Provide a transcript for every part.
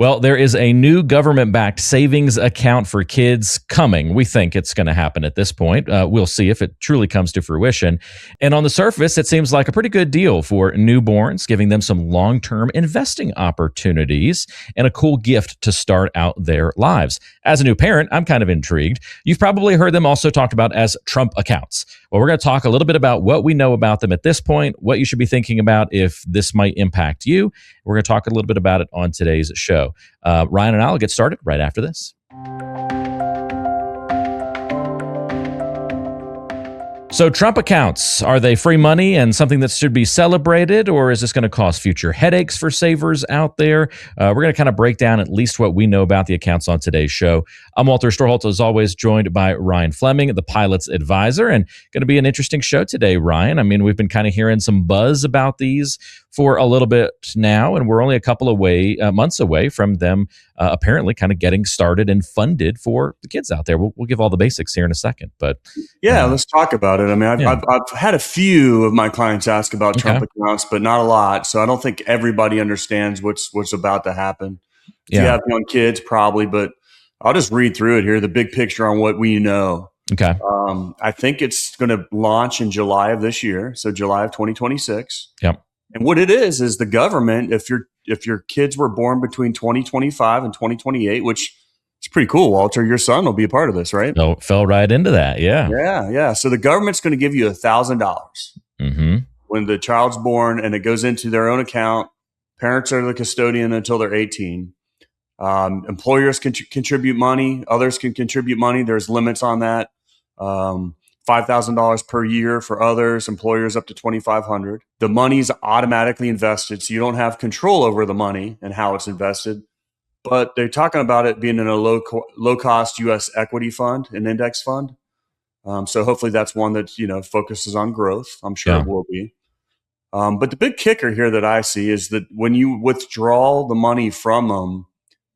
Well, there is a new government-backed savings account for kids coming. We think it's going to happen at this point. We'll see if it truly comes to fruition. And on the surface, it seems like a pretty good deal for newborns, giving them some long-term investing opportunities and a cool gift to start out their lives. As a new parent, I'm kind of intrigued. You've probably heard them also talked about as Trump accounts. Well, we're going to talk a little bit about what we know about them at this point, what you should be thinking about if this might impact you. We're going to talk a little bit about it on today's show. Ryan and I will get started right after this. So Trump accounts, are they free money and something that should be celebrated, or is this going to cause future headaches for savers out there? We're going to kind of break down at least what we know about the accounts on today's show. I'm Walter Storholt, as always, joined by Ryan Fleming, the pilot's advisor, and going to be an interesting show today, Ryan. I mean, we've been kind of hearing some buzz about these for a little bit now, and we're only a couple of months away from them apparently kind of getting started and funded for the kids out there. We'll give all the basics here in a second, but let's talk about it. I mean, I've had a few of my clients ask about Trump accounts, but not a lot. So I don't think everybody understands what's about to happen. If you have young kids, probably, but I'll just read through it here. The big picture on what we know. Okay. I think it's going to launch in July of this year, so July of 2026. Yep. And what it is the government, if your kids were born between 2025 and 2028, which is pretty cool, Walter, your son will be a part of this, right? No, fell right into that. Yeah. Yeah. So the government's going to give you $1,000 when the child's born, and it goes into their own account. Parents are the custodian until they're 18. Employers can contribute money. Others can contribute money. There's limits on that. $5,000 per year for others, employers up to $2,500. The money's automatically invested, so you don't have control over the money and how it's invested. But they're talking about it being in a low-cost U.S. equity fund, an index fund. So hopefully that's one that focuses on growth. I'm sure it will be. But the big kicker here that I see is that when you withdraw the money from them,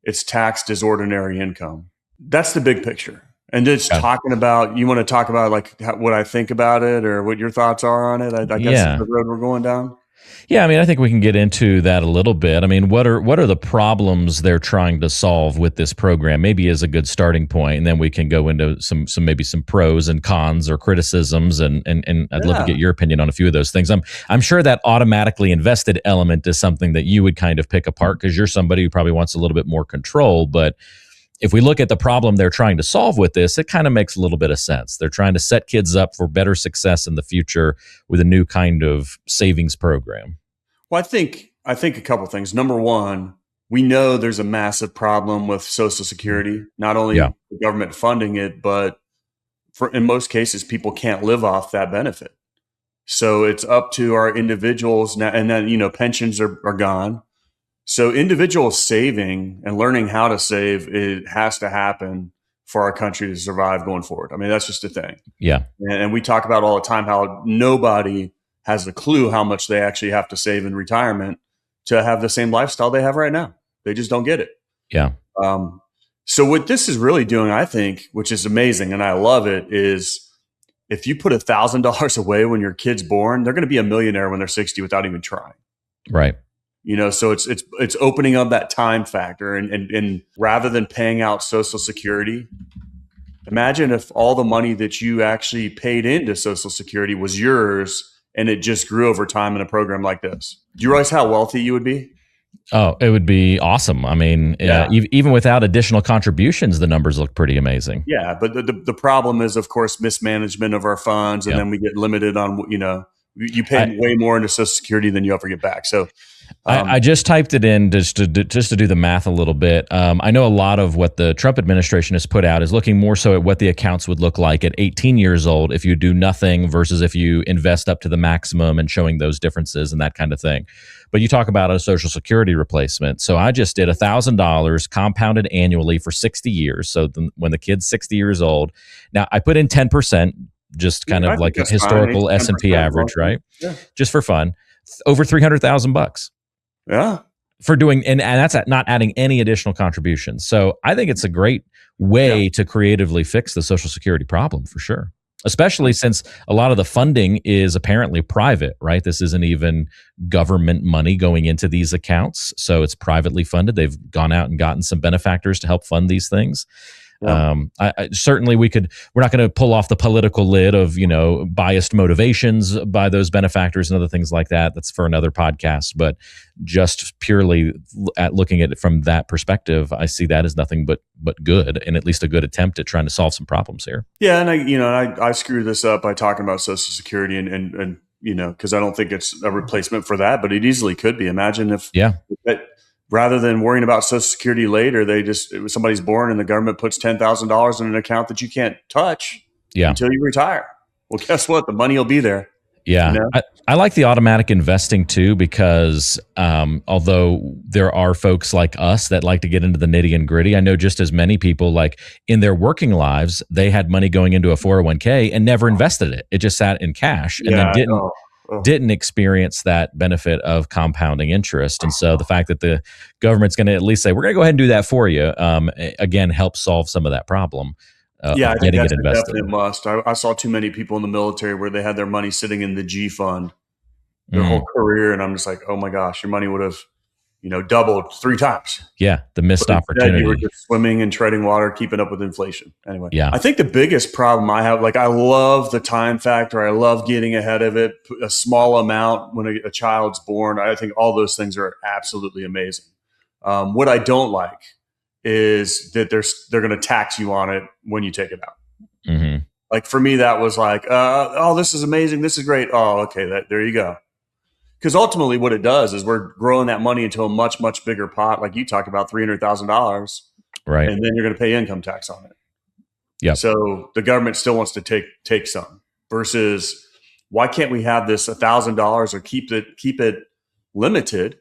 it's taxed as ordinary income. That's the big picture. And just talking about, you want to talk about like what I think about it or what your thoughts are on it? I guess that's the road we're going down. Yeah, I mean, I think we can get into that a little bit. I mean, what are the problems they're trying to solve with this program? Maybe as a good starting point, and then we can go into some pros and cons or criticisms, and I'd love to get your opinion on a few of those things. I'm sure that automatically invested element is something that you would kind of pick apart because you're somebody who probably wants a little bit more control, but if we look at the problem they're trying to solve with this, it kind of makes a little bit of sense. They're trying to set kids up for better success in the future with a new kind of savings program. Well, I think a couple of things. Number one, we know there's a massive problem with Social Security, not only the government funding it, but in most cases, people can't live off that benefit. So it's up to our individuals now, and then, pensions are gone. So individual saving and learning how to save, it has to happen for our country to survive going forward. I mean, that's just a thing. Yeah. And we talk about all the time how nobody has a clue how much they actually have to save in retirement to have the same lifestyle they have right now. They just don't get it. Yeah. So what this is really doing, I think, which is amazing, and I love it, is if you put $1,000 away when your kid's born, they're going to be a millionaire when they're 60 without even trying. Right. So it's opening up that time factor, and rather than paying out Social Security, imagine if all the money that you actually paid into Social Security was yours and it just grew over time in a program like this. Do you realize how wealthy you would be? Oh, it would be awesome. I mean, even without additional contributions, the numbers look pretty amazing. Yeah, but the problem is, of course, mismanagement of our funds, and then we get limited on, you pay way more into Social Security than you ever get back. So I just typed it in just to do the math a little bit. I know a lot of what the Trump administration has put out is looking more so at what the accounts would look like at 18 years old if you do nothing versus if you invest up to the maximum, and showing those differences and that kind of thing. But you talk about a Social Security replacement. So I just did $1,000 compounded annually for 60 years. So when the kid's 60 years old, now I put in 10%, just kind of like a historical S&P average, right? Yeah. Just for fun, over $300,000. Yeah. For doing, and that's not adding any additional contributions. So I think it's a great way to creatively fix the Social Security problem for sure. especially since a lot of the funding is apparently private, right? This isn't even government money going into these accounts. So it's privately funded. They've gone out and gotten some benefactors to help fund these things. Yeah. I certainly we're not going to pull off the political lid of, biased motivations by those benefactors and other things like that. That's for another podcast. But just purely at looking at it from that perspective, I see that as nothing but good, and at least a good attempt at trying to solve some problems here. Yeah. And I screw this up by talking about Social Security and because I don't think it's a replacement for that, but it easily could be. Imagine if rather than worrying about Social Security later, somebody's born and the government puts $10,000 in an account that you can't touch until you retire. Well, guess what? The money will be there. Yeah. I like the automatic investing too, because although there are folks like us that like to get into the nitty and gritty, I know just as many people, like in their working lives, they had money going into a 401k and never invested it. It just sat in cash and then didn't experience that benefit of compounding interest. And so the fact that the government's going to at least say, we're going to go ahead and do that for you, again, helps solve some of that problem. I think that's a definite must. I saw too many people in the military where they had their money sitting in the G fund their whole career. And I'm just like, oh my gosh, your money would have, doubled 3 times. Yeah. The missed opportunity. You were just swimming and treading water, keeping up with inflation. Anyway, I think the biggest problem I have, I love the time factor. I love getting ahead of it. A small amount when a child's born. I think all those things are absolutely amazing. What I don't like is that they're going to tax you on it when you take it out. Mm-hmm. Like for me, that was like, oh, this is amazing. This is great. Oh, okay. There you go. Because ultimately what it does is we're growing that money into a much, much bigger pot. Like you talked about $300,000. Right. And then you're going to pay income tax on it. Yeah. So the government still wants to take some versus why can't we have this $1,000 or keep it limited,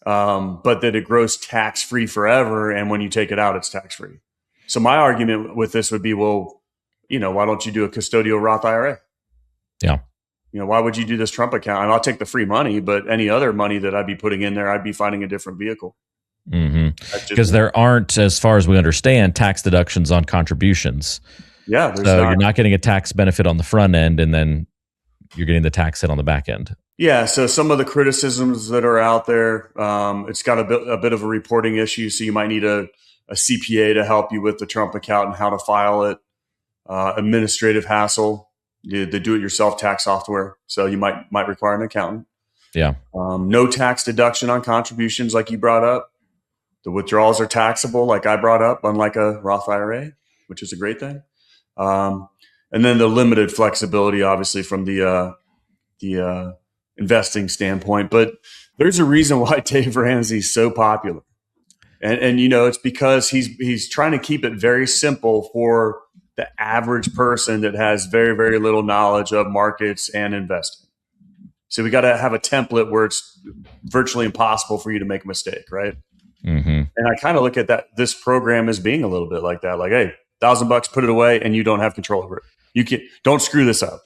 but that it grows tax free forever. And when you take it out, it's tax free. So my argument with this would be, well, why don't you do a custodial Roth IRA? Yeah. Why would you do this Trump account? And I'll take the free money, but any other money that I'd be putting in there, I'd be finding a different vehicle. Because there aren't, as far as we understand, tax deductions on contributions. Yeah. So you're not getting a tax benefit on the front end, and then you're getting the tax hit on the back end. Yeah. So some of the criticisms that are out there, it's got a bit of a reporting issue. So you might need a CPA to help you with the Trump account and how to file it. Administrative hassle. The do-it-yourself tax software, so you might require an accountant. Yeah. No tax deduction on contributions, like you brought up. The withdrawals are taxable, like I brought up, unlike a Roth IRA, which is a great thing. And then the limited flexibility, obviously, from the investing standpoint. But there's a reason why Dave Ramsey's so popular, and it's because he's trying to keep it very simple for the average person that has very, very little knowledge of markets and investing. So we got to have a template where it's virtually impossible for you to make a mistake, right? Mm-hmm. And I kind of look at this program as being a little bit like that. Like, hey, $1,000, put it away, and you don't have control over it. Don't screw this up.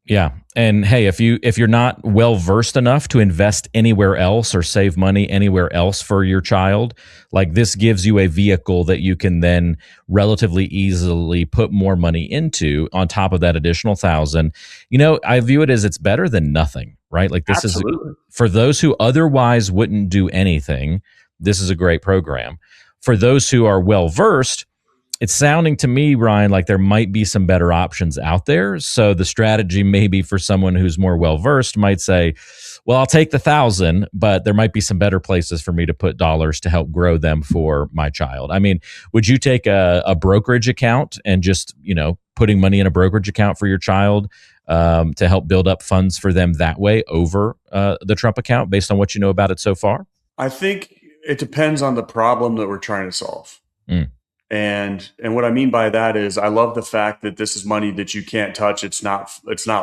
Yeah. And hey, if you're not well versed enough to invest anywhere else or save money anywhere else for your child, like this gives you a vehicle that you can then relatively easily put more money into on top of that additional $1,000. I view it as it's better than nothing, right? Like this Absolutely. Is for those who otherwise wouldn't do anything. This is a great program. For those who are well versed, it's sounding to me, Ryan, like there might be some better options out there. So the strategy maybe for someone who's more well-versed might say, well, I'll take the 1,000, but there might be some better places for me to put dollars to help grow them for my child. I mean, would you take a brokerage account and just, putting money in a brokerage account for your child to help build up funds for them that way over the Trump account based on what you know about it so far? I think it depends on the problem that we're trying to solve. And what I mean by that is I love the fact that this is money that you can't touch. It's not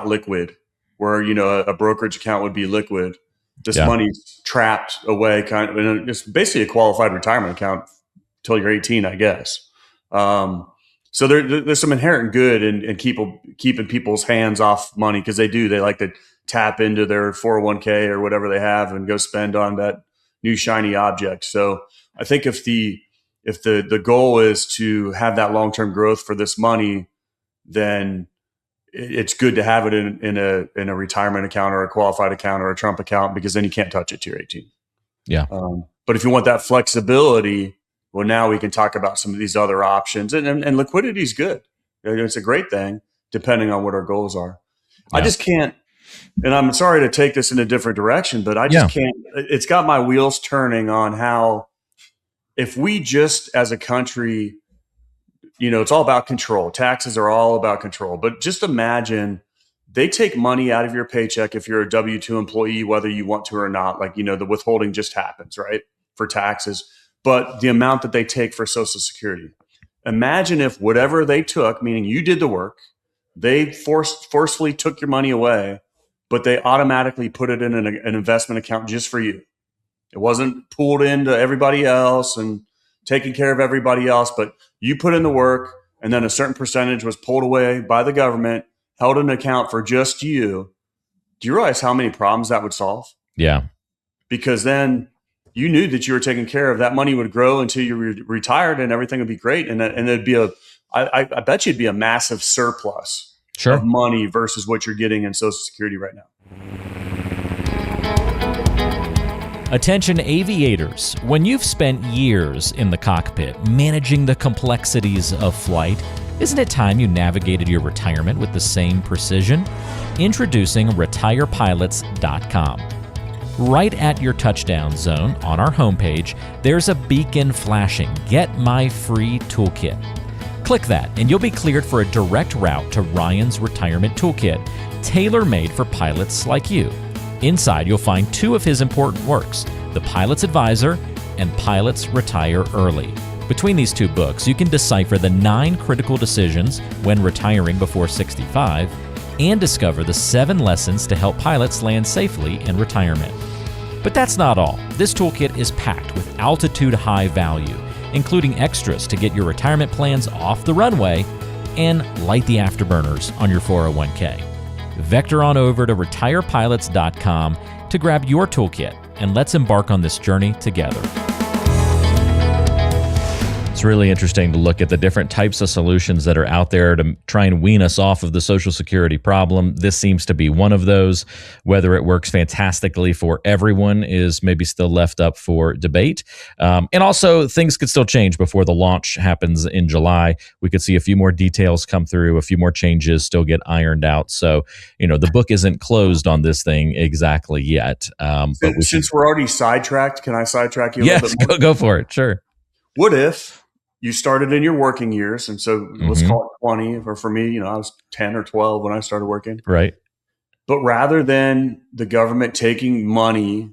liquid, where, a brokerage account would be liquid. This money's trapped away, kind of, and it's basically a qualified retirement account until you're 18, I guess. So there's some inherent good in keeping people's hands off money, because they like to tap into their 401k or whatever they have and go spend on that new shiny object. So I think if the goal is to have that long-term growth for this money, then it's good to have it in a retirement account or a qualified account or a Trump account, because then you can't touch it till you're 18. Yeah. But if you want that flexibility, well, now we can talk about some of these other options, and liquidity is good. It's a great thing depending on what our goals are. Yeah. I just can't, and I'm sorry to take this in a different direction, but I just can't. It's got my wheels turning on how, if we just as a country, it's all about control. Taxes are all about control. But just imagine they take money out of your paycheck if you're a W-2 employee, whether you want to or not. Like, the withholding just happens, right, for taxes. But the amount that they take for Social Security. Imagine if whatever they took, meaning you did the work, they forcefully took your money away, but they automatically put it in an investment account just for you. It wasn't pooled into everybody else and taking care of everybody else, but you put in the work, and then a certain percentage was pulled away by the government, held in an account for just you. Do you realize how many problems that would solve? Yeah. Because then you knew that you were taken care of. That money would grow until you retired, and everything would be great. And it'd be I bet you'd be a massive surplus of money versus what you're getting in Social Security right now. Attention aviators, when you've spent years in the cockpit managing the complexities of flight, isn't it time you navigated your retirement with the same precision? Introducing retirepilots.com. Right at your touchdown zone on our homepage, there's a beacon flashing, "Get my free toolkit." Click that and you'll be cleared for a direct route to Ryan's retirement toolkit, tailor-made for pilots like you. Inside, you'll find 2 of his important works, The Pilot's Advisor and Pilots Retire Early. Between these 2 books, you can decipher the 9 critical decisions when retiring before 65 and discover the 7 lessons to help pilots land safely in retirement. But that's not all. This toolkit is packed with altitude high value, including extras to get your retirement plans off the runway and light the afterburners on your 401k. Vector on over to retirepilots.com to grab your toolkit, and let's embark on this journey together. It's really interesting to look at the different types of solutions that are out there to try and wean us off of the Social Security problem. This seems to be one of those. Whether it works fantastically for everyone is maybe still left up for debate. And also, things could still change before the launch happens in July. We could see a few more details come through, a few more changes still get ironed out. So, the book isn't closed on this thing exactly yet. But since we're already sidetracked, can I sidetrack you a little bit more? Yes, go for it. Sure. What if you started in your working years, and so let's call it 20, or for me, I was 10 or 12 when I started working. Right. But rather than the government taking money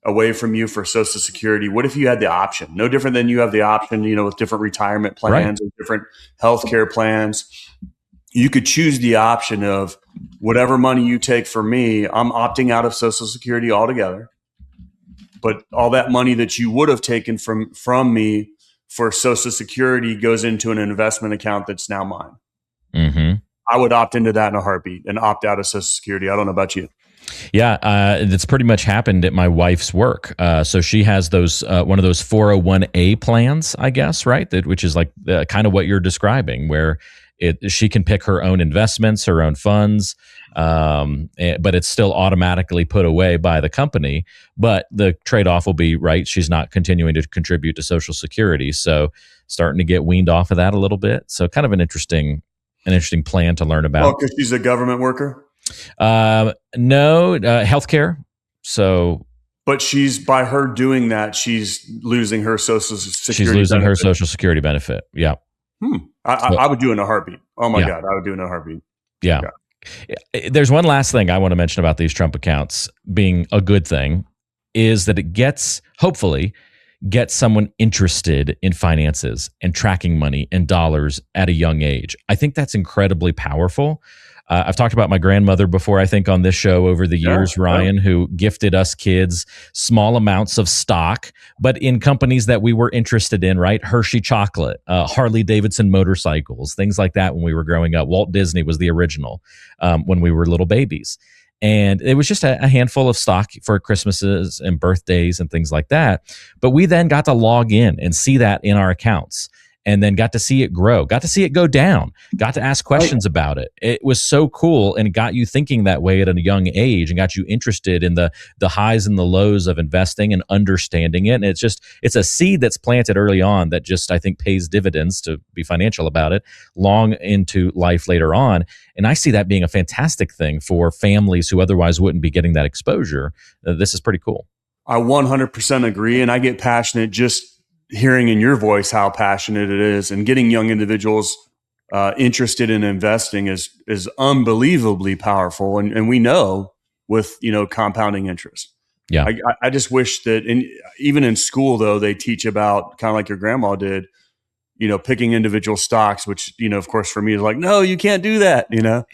away from you for Social Security, what if you had the option? No different than you have the option, with different retirement plans and different healthcare plans. You could choose the option of whatever money you take from me, I'm opting out of Social Security altogether. But all that money that you would have taken from me for Social Security goes into an investment account that's now mine. Mm-hmm. I would opt into that in a heartbeat and opt out of Social Security. I don't know about you. Yeah, that's pretty much happened at my wife's work. So she has those one of those 401a plans, I guess, right? Which is like kind of what you're describing, where she can pick her own investments, her own funds, but it's still automatically put away by the company. But the trade-off will be, right, she's not continuing to contribute to Social Security, so starting to get weaned off of that a little bit. So kind of an interesting plan to learn about. Oh, because she's a government worker? No, healthcare. So, but by her doing that, she's losing her Social Security. She's losing her Social Security benefit. Yeah. I would do it in a heartbeat. Oh my God, I would do it in a heartbeat. Yeah. There's one last thing I want to mention about these Trump accounts being a good thing, is that it hopefully gets someone interested in finances and tracking money and dollars at a young age. I think that's incredibly powerful. I've talked about my grandmother before, I think, on this show over the years, Ryan, who gifted us kids small amounts of stock, but in companies that we were interested in, right? Hershey chocolate, Harley Davidson motorcycles, things like that when we were growing up. Walt Disney was the original when we were little babies. And it was just a handful of stock for Christmases and birthdays and things like that. But we then got to log in and see that in our accounts. and then got to see it grow, got to see it go down, got to ask questions about it. It was so cool and got you thinking that way at a young age and got you interested in the highs and the lows of investing and understanding it. And it's a seed that's planted early on that just, I think, pays dividends, to be financial about it, long into life later on. And I see that being a fantastic thing for families who otherwise wouldn't be getting that exposure. This is pretty cool. I 100% agree. And I get passionate just hearing in your voice how passionate it is, and getting young individuals interested in investing is unbelievably powerful. And we know with, compounding interest. Yeah. I just wish that even in school, though, they teach about, kind of like your grandma did, picking individual stocks, which, of course, for me is like, no, you can't do that,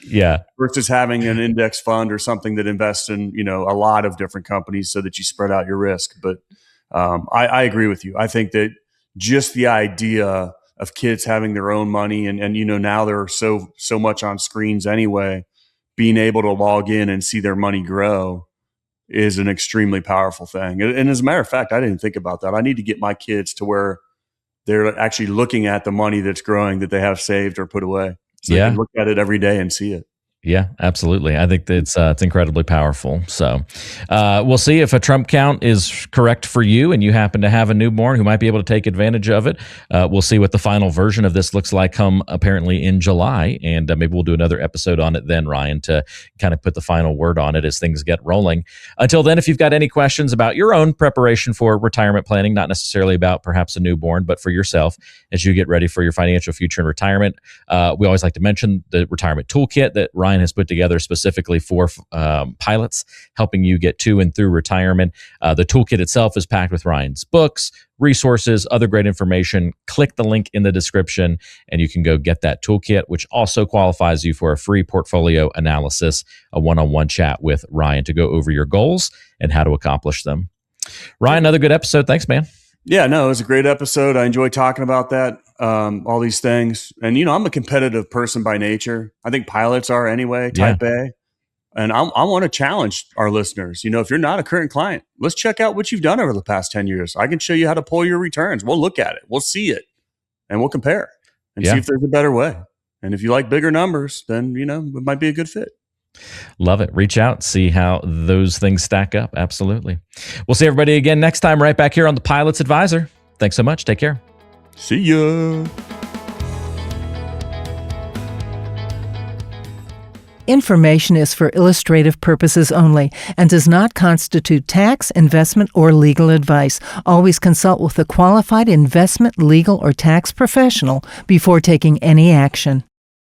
Yeah. versus having an index fund or something that invests in, a lot of different companies so that you spread out your risk. But I agree with you. I think that just the idea of kids having their own money and now they're so much on screens anyway, being able to log in and see their money grow is an extremely powerful thing. And as a matter of fact, I didn't think about that. I need to get my kids to where they're actually looking at the money that's growing that they have saved or put away. So they can look at it every day and see it. Yeah, absolutely. I think that it's incredibly powerful. So we'll see if a Trump count is correct for you and you happen to have a newborn who might be able to take advantage of it. We'll see what the final version of this looks like come apparently in July. And maybe we'll do another episode on it then, Ryan, to kind of put the final word on it as things get rolling. Until then, if you've got any questions about your own preparation for retirement planning, not necessarily about perhaps a newborn, but for yourself as you get ready for your financial future in retirement, we always like to mention the retirement toolkit that Ryan has put together specifically for pilots, helping you get to and through retirement. The toolkit itself is packed with Ryan's books, resources, other great information. Click the link in the description and you can go get that toolkit, which also qualifies you for a free portfolio analysis, a one-on-one chat with Ryan to go over your goals and how to accomplish them. Ryan, another good episode. Thanks, man. Yeah, no, it was a great episode. I enjoyed talking about that, all these things. And, I'm a competitive person by nature. I think pilots are anyway, type A. And I want to challenge our listeners. If you're not a current client, let's check out what you've done over the past 10 years. I can show you how to pull your returns. We'll look at it. We'll see it. And we'll compare and see if there's a better way. And if you like bigger numbers, then, it might be a good fit. Love it. Reach out, see how those things stack up. Absolutely. We'll see everybody again next time right back here on The Pilot's Advisor. Thanks so much. Take care. See ya. Information is for illustrative purposes only and does not constitute tax, investment, or legal advice. Always consult with a qualified investment, legal, or tax professional before taking any action.